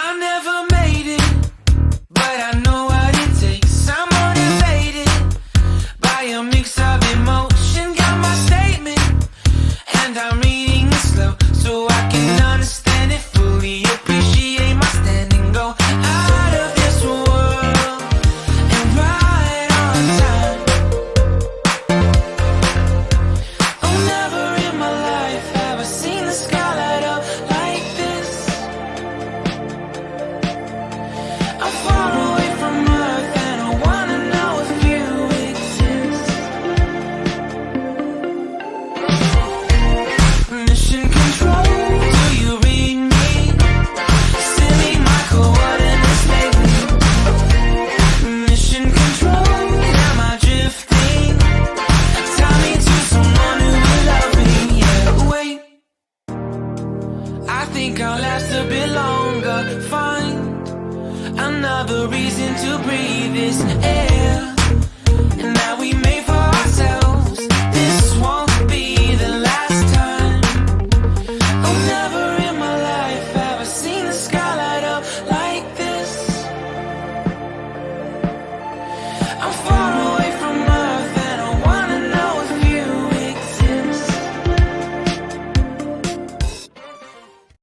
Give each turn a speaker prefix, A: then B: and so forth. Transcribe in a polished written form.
A: I never made it, but I know what it takes. I'm motivated by a mix of emotion. Got my statement, and I'm reading it slow so I can understand it fully. Appreciate my standing, go out of this world and right on time. Oh, never in my life have I seen the sky light up like this. I'm far away from Earth and I wanna know if you exist. Mission control, do you read me? Send me my coordinates lately. Mission control, am I drifting? Tie me to someone who will love me. Yeah, wait, I think I'll last a bit longer. Find another reason to breathe this air.